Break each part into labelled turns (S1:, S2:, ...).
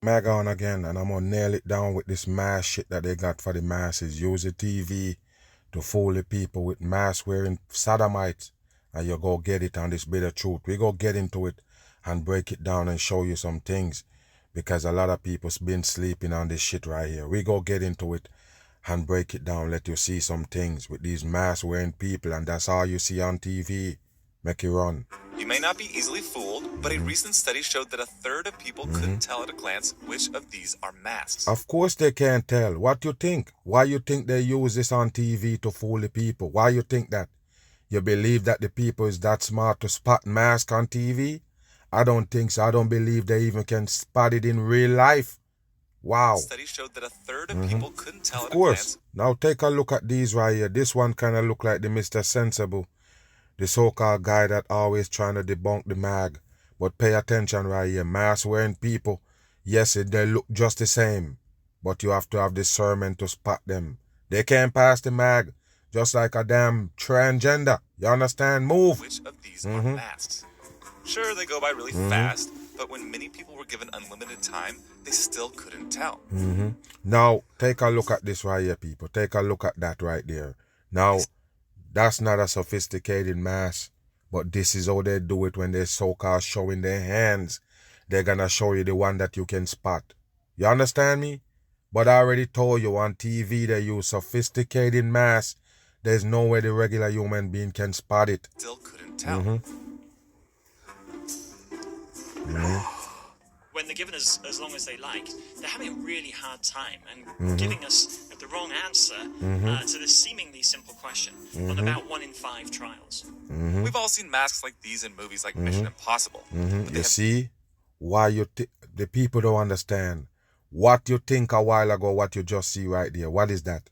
S1: Mag on again, and I'm gonna nail it down with this mass shit that they got for the masses. Use the TV to fool the people with mask wearing sodomites, and you go get it on this bit of truth. We go get into it and break it down and show you some things, because a lot of people's been sleeping on this shit right here. We go get into it and break it down, let you see some things with these mask wearing people, and that's all you see on TV. Make it run.
S2: You may not be easily fooled, but a recent study showed that a third of people couldn't tell at a glance which of these are masks.
S1: Of course they can't tell. What you think? Why you think they use this on TV to fool the people? Why you think that? You believe that the people is that smart to spot mask on TV? I don't think so. I don't believe they even can spot it in real life. Wow.
S2: The study showed that a third of people couldn't tell
S1: Of
S2: at a glance.
S1: course. Now take a look at these right here. This one kind of look like the Mr. Sensible, the so-called guy that always trying to debunk the mag. But pay attention right here. Mask wearing people, yes, they look just the same, but you have to have discernment to spot them. They can't pass the mag, just like a damn transgender. You understand? Move.
S2: Which of these are masks? Sure, they go by really fast, but when many people were given unlimited time, they still couldn't tell.
S1: Now, take a look at this right here, people. Take a look at that right there. Now, that's not a sophisticated mask, but this is how they do it when they're so-called showing their hands. They're gonna show you the one that you can spot. You understand me? But I already told you on TV they use sophisticated masks. There's no way the regular human being can spot it.
S2: Still couldn't tell.
S3: When they're given as long as they like, they're having a really hard time and giving us the wrong answer to this seemingly simple question on about 1 in 5 trials.
S2: We've all seen masks like these in movies like Mission Impossible. But
S1: You see? Why the people don't understand. What you think a while ago, what you just see right there, what is that?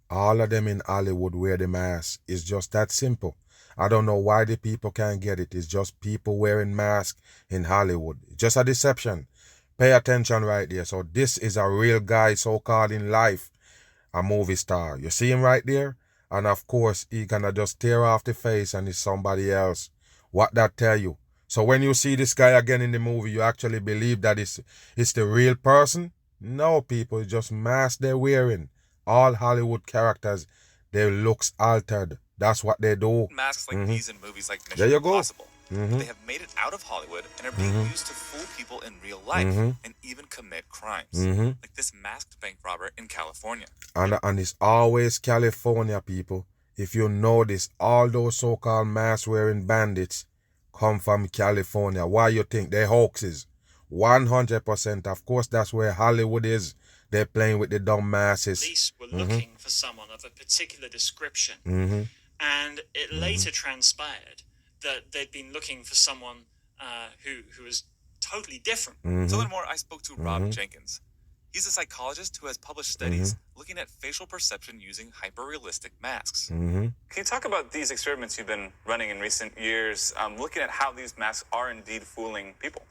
S1: All of them in Hollywood wear the mask. It's just that simple. I don't know why the people can't get it. It's just people wearing masks in Hollywood. Just a deception. Pay attention right there. So this is a real guy, so-called in life, a movie star. You see him right there? And of course, he gonna just tear off the face and it's somebody else. What that tell you? So when you see this guy again in the movie, you actually believe that it's the real person? No, people, it's just masks they're wearing. All Hollywood characters, their looks altered. That's what they do.
S2: Masks like these in movies like
S1: There
S2: Mission
S1: you go.
S2: Impossible. They have made it out of Hollywood and are being used to fool people in real life and even commit crimes. Like this masked bank robber in California.
S1: And it's always California, people. If you notice, all those so-called mask-wearing bandits come from California. Why you think? They're hoaxes. 100%. Of course, that's where Hollywood is. They're playing with the dumb masses.
S3: Police were looking for someone of a particular description, and it later transpired that they'd been looking for someone who was totally different.
S2: To learn more, I spoke to Rob Jenkins. He's a psychologist who has published studies looking at facial perception using hyper-realistic masks. Can you talk about these experiments you've been running in recent years, looking at how these masks are indeed fooling people?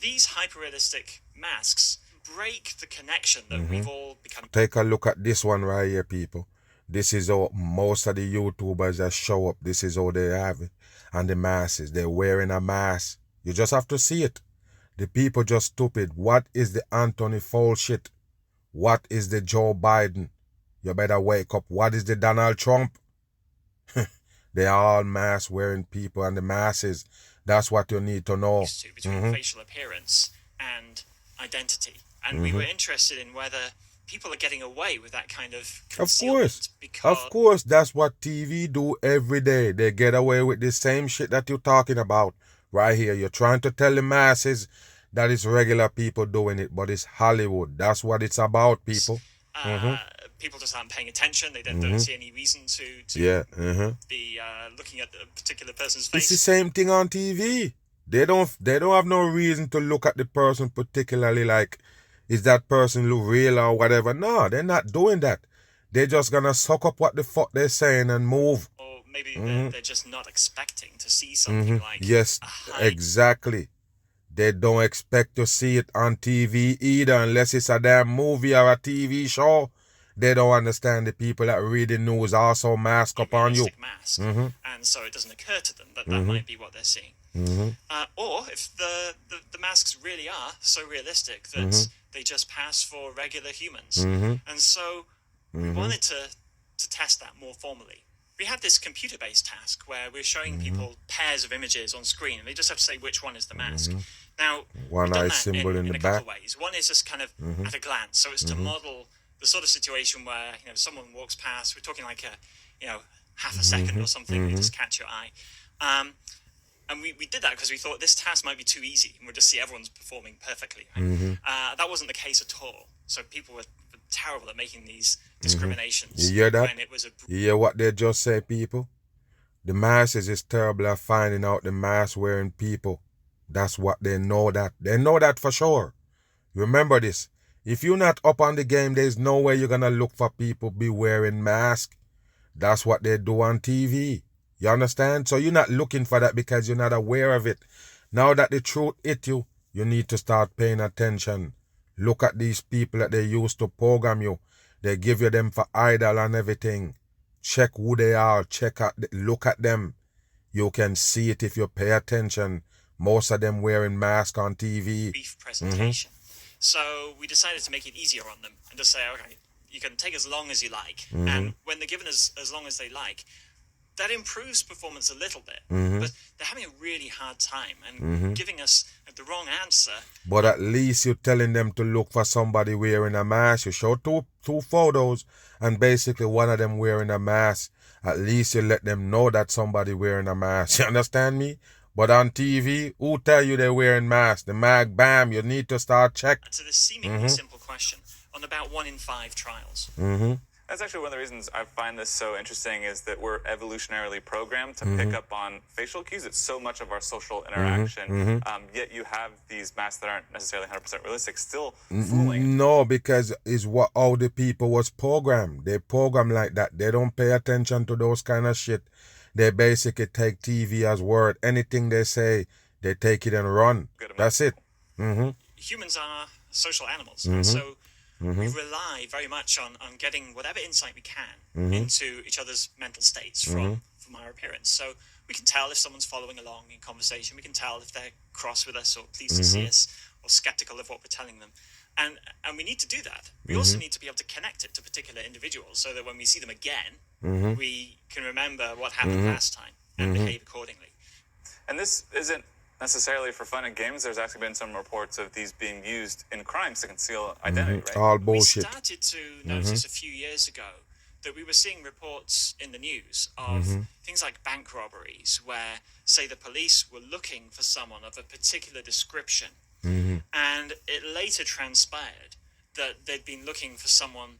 S3: These hyper-realistic masks break the connection that we've all become.
S1: Take a look at this one right here, people. This is how most of the YouTubers that show up, this is how they have it. And the masses, they're wearing a mask. You just have to see it. The people just stupid. What is the Anthony Fauci shit? What is the Joe Biden? You better wake up. What is the Donald Trump? They are all mask wearing people and the masses. That's what you need to know.
S3: Between facial appearance and identity. And we were interested in whether people are getting away with that kind of concealment.
S1: Of course, that's what TV do every day. They get away with the same shit that you're talking about right here. You're trying to tell the masses that it's regular people doing it, but it's Hollywood. That's what it's about, people.
S3: People just aren't paying attention. They don't see any reason to be looking at a particular person's face.
S1: It's the same thing on TV. They don't have no reason to look at the person particularly like, is that person look real or whatever? No, they're not doing that. They're just gonna suck up what the fuck they're saying and move.
S3: Or maybe they're just not expecting to see something like
S1: yes,
S3: a height.
S1: Exactly. They don't expect to see it on TV either unless it's a damn movie or a TV show. They don't understand the people that read the news also mask up on you.
S3: Mask. And so it doesn't occur to them that that might be what they're seeing. Or if the masks really are so realistic that they just pass for regular humans. And so we wanted to test that more formally. We had this computer-based task where we're showing people pairs of images on screen, and they just have to say which one is the mask. Now,
S1: One
S3: we've done
S1: eye
S3: that
S1: symbol in
S3: in
S1: the
S3: a couple
S1: back.
S3: of ways. One is just kind of at a glance, so it's to model the sort of situation where someone walks past. We're talking like half a second or something. They just catch your eye. And we did that because we thought this task might be too easy, and we'll just see everyone's performing perfectly. Right? That wasn't the case at all. So people were terrible at making these discriminations.
S1: You hear that?
S3: When it was
S1: You hear what they just say, people? The masses is terrible at finding out the mask wearing people. That's what they know that. They know that for sure. Remember this. If you're not up on the game, there's no way you're going to look for people be wearing masks. That's what they do on TV. You understand? So you're not looking for that because you're not aware of it. Now that the truth hit you, you need to start paying attention. Look at these people that they used to program you. They give you them for idol and everything. Check who they are. Look at them. You can see it if you pay attention. Most of them wearing masks on TV.
S3: Brief presentation. So we decided to make it easier on them and just say, okay, you can take as long as you like. And when they're given as long as they like, that improves performance a little bit. But they're having a really hard time and giving us the wrong answer.
S1: But at least you're telling them to look for somebody wearing a mask. You show two photos and basically one of them wearing a mask. At least you let them know that somebody wearing a mask. You understand me? But on TV, who tell you they're wearing masks? The mag, bam, you need to start check.
S3: To this seemingly simple question on about 1 in 5 trials.
S2: That's actually one of the reasons I find this so interesting is that we're evolutionarily programmed to pick up on facial cues. It's so much of our social interaction. Yet you have these masks that aren't necessarily 100% realistic still fooling.
S1: No, because it's what all the people was programmed. They program like that. They don't pay attention to those kind of shit. They basically take TV as word. Anything they say, they take it and run. That's it.
S3: Humans are social animals. And so we rely very much on getting whatever insight we can into each other's mental states from our appearance. So we can tell if someone's following along in conversation. We can tell if they're cross with us or pleased to see us or skeptical of what we're telling them. And we need to do that. We also need to be able to connect it to particular individuals so that when we see them again, we can remember what happened last time and behave accordingly.
S2: And this isn't necessarily for fun and games. There's actually been some reports of these being used in crimes to conceal identity, right?
S1: All bullshit.
S3: We started to notice a few years ago that we were seeing reports in the news of things like bank robberies where, say, the police were looking for someone of a particular description, and it later transpired that they'd been looking for someone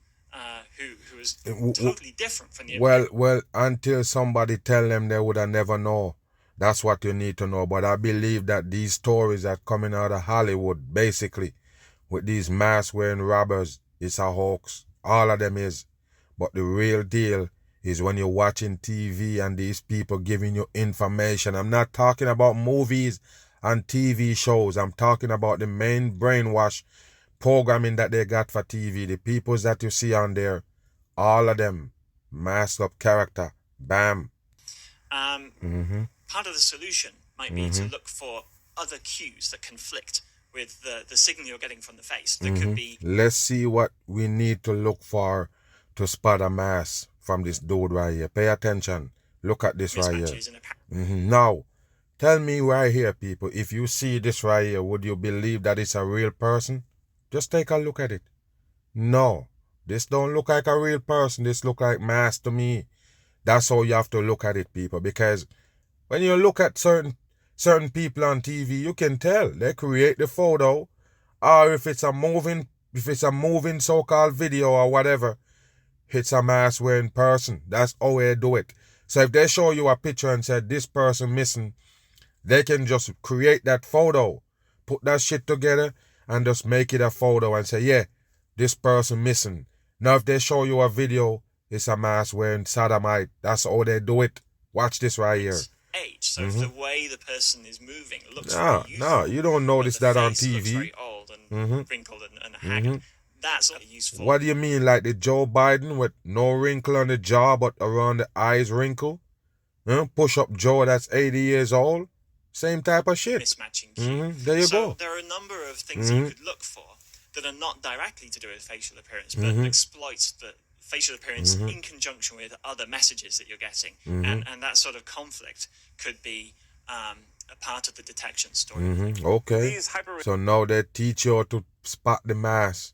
S3: who was totally different from the
S1: well, until somebody tell them, they would have never know. That's what you need to know. But I believe that these stories are coming out of Hollywood, basically, with these mask-wearing robbers, it's a hoax. All of them is. But the real deal is when you're watching TV and these people giving you information. I'm not talking about movies and TV shows. I'm talking about the main brainwash programming that they got for TV. The peoples that you see on there, all of them, masked up character. Bam.
S3: Part of the solution might be to look for other cues that conflict with the signal you're getting from the face. There could be...
S1: Let's see what we need to look for to spot a mask from this dude right here. Pay attention. Look at this right here. Now, tell me right here, people, if you see this right here, would you believe that it's a real person? Just take a look at it. No, this don't look like a real person. This look like mask to me. That's how you have to look at it, people, because when you look at certain people on TV, you can tell they create the photo, or if it's a moving so-called video or whatever, it's a mask-wearing person. That's how they do it. So if they show you a picture and say this person missing, they can just create that photo, put that shit together, and just make it a photo and say, yeah, this person missing. Now if they show you a video, it's a mask-wearing sodomite. That's how they do it. Watch this right here.
S3: Age. So if the way the person is moving looks
S1: no, you don't notice that on TV.
S3: Looks very old and wrinkled and haggard. That's useful.
S1: What do you mean, like the Joe Biden with no wrinkle on the jaw but around the eyes wrinkle? Push up Joe that's 80 years old? Same type of shit.
S3: Mismatching cue.
S1: There you go.
S3: There are a number of things that you could look for that are not directly to do with facial appearance, but exploit the facial appearance in conjunction with other messages that you're getting. And that sort of conflict could be a part of the detection story.
S1: Okay. So now they teach you how to spot the mask.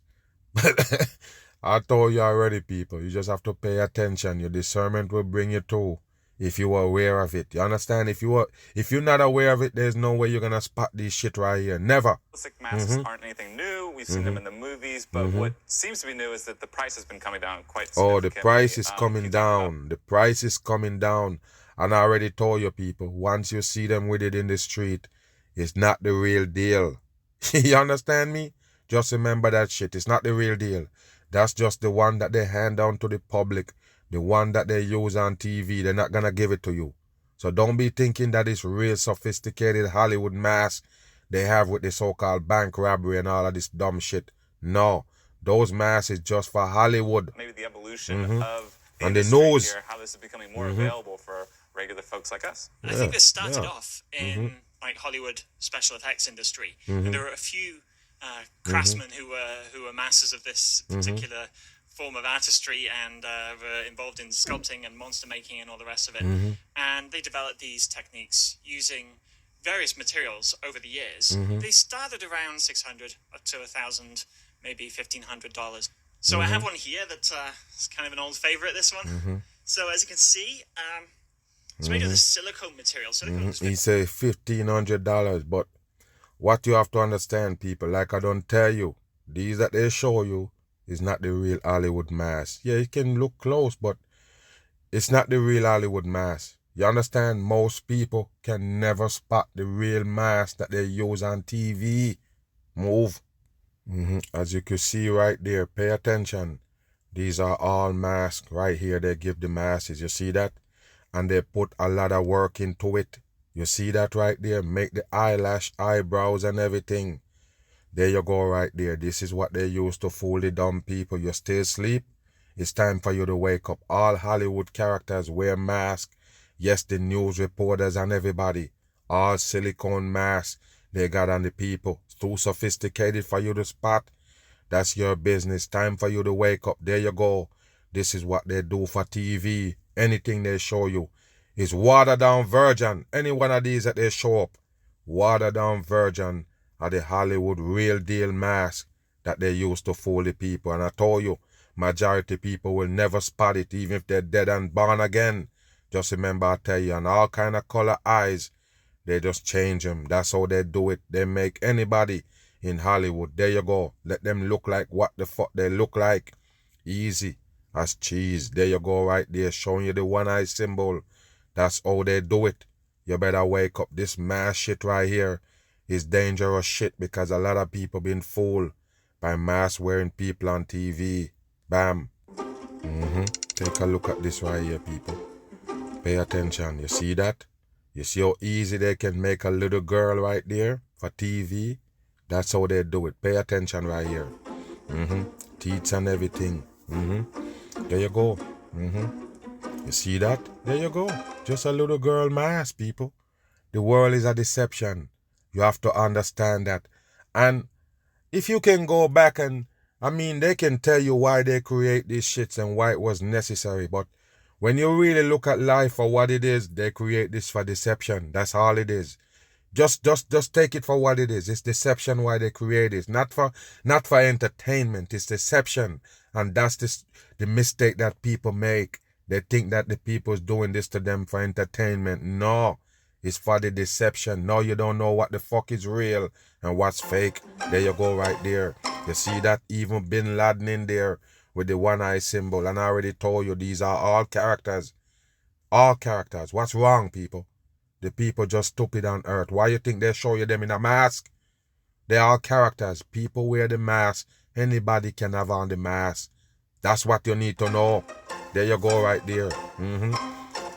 S1: I told you already, people. You just have to pay attention. Your discernment will bring you to. If you are aware of it. You understand? If you're not aware of it, there's no way you're gonna spot this shit right here. Never.
S2: Masks aren't anything new. We've seen them in the movies, but what seems to be new is that the price has been coming down quite significantly.
S1: Oh, the price is coming down. The price is coming down. And I already told you, people, once you see them with it in the street, it's not the real deal. You understand me? Just remember that shit. It's not the real deal. That's just the one that they hand down to the public. The one that they use on TV, they're not gonna give it to you. So don't be thinking that it's real sophisticated Hollywood mask they have with the so-called bank robbery and all of this dumb shit. No, those masks is just for Hollywood.
S2: Maybe the evolution of the
S1: and the
S2: industry
S1: news.
S2: here, how this is becoming more available for regular folks like us.
S3: I think this started off in like Hollywood special effects industry, and there were a few craftsmen who were masters of this particular form of artistry and were involved in sculpting and monster making and all the rest of it. And they developed these techniques using various materials over the years. They started around $600 up to $1,000, maybe $1,500. So I have one here that's kind of an old favorite, this one. So as you can see, it's made of this silicone material.
S1: He say $1,500, but what you have to understand, people, like I don't tell you, these that they show you is not the real Hollywood mask. Yeah, it can look close, but it's not the real Hollywood mask. You understand? Most people can never spot the real mask that they use on TV. Move. As you can see right there, pay attention. These are all masks right here. They give the masses. You see that? And they put a lot of work into it. You see that right there? Make the eyelash, eyebrows and everything. There you go right there. This is what they use to fool the dumb people. You still sleep? It's time for you to wake up. All Hollywood characters wear masks. Yes, the news reporters and everybody. All silicone masks they got on the people. It's too sophisticated for you to spot. That's your business. Time for you to wake up. There you go. This is what they do for TV. Anything they show you is watered down version. Any one of these that they show up, watered down version of the Hollywood real deal mask that they use to fool the people. And I told you, majority people will never spot it, even if they're dead and born again. Just remember, I tell you, and all kind of color eyes, they just change them. That's how they do it. They make anybody in Hollywood. There you go. Let them look like what the fuck they look like. Easy as cheese. There you go right there, showing you the one eye symbol. That's how they do it. You better wake up. This mask shit right here is dangerous shit because a lot of people been fooled by mask wearing people on TV. Bam. Take a look at this right here, people. Pay attention. You see that? You see how easy they can make a little girl right there for TV? That's how they do it. Pay attention right here. Teeth and everything. There you go. You see that? There you go. Just a little girl mask, people. The world is a deception. You have to understand that. And if you can go back and, I mean, they can tell you why they create these shits and why it was necessary. But when you really look at life for what it is, they create this for deception. That's all it is. Just take it for what it is. It's deception why they create it. Not for entertainment. It's deception. And that's the mistake that people make. They think that the people's doing this to them for entertainment. No. It's for the deception. No, you don't know what the fuck is real and what's fake. There you go right there. You see that? Even Bin Laden in there with the one eye symbol. And I already told you these are all characters. All characters. What's wrong, people? The people just stupid on earth. Why you think they show you them in a mask? They're all characters. People wear the mask. Anybody can have on the mask. That's what you need to know. There you go right there.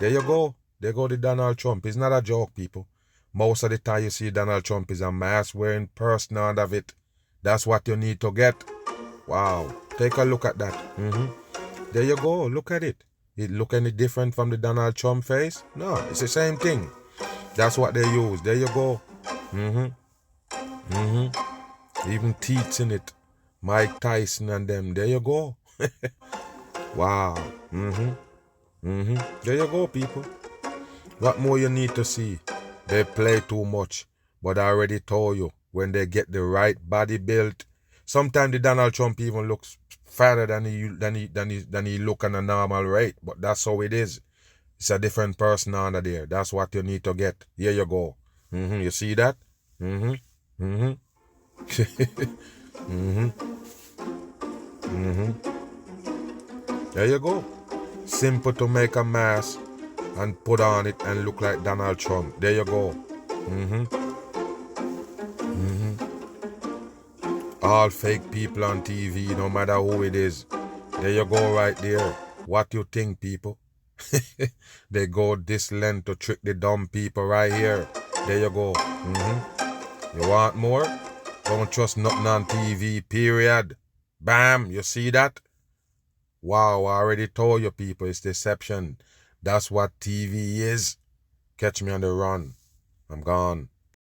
S1: There you go. There go the Donald Trump. It's not a joke, people. Most of the time you see Donald Trump is a mask wearing person out of it. That's what you need to get. Wow. Take a look at that. There you go. Look at it. It look any different from the Donald Trump face? No, it's the same thing. That's what they use. There you go. Even teeth in it. Mike Tyson and them. There you go. Wow. There you go, people. What more you need to see? They play too much. But I already told you, when they get the right body built, sometimes the Donald Trump even looks fatter than he look on a normal rate. But that's how it is. It's a different person under there. That's what you need to get. Here you go. You see that? There you go. Simple to make a mask and put on it and look like Donald Trump. There you go. All fake people on TV, no matter who it is. There you go right there. What you think, people? They go this length to trick the dumb people right here. There you go. You want more? Don't trust nothing on TV, period. Bam, you see that? Wow, I already told you people, it's deception. That's what TV is. Catch me on the run. I'm gone.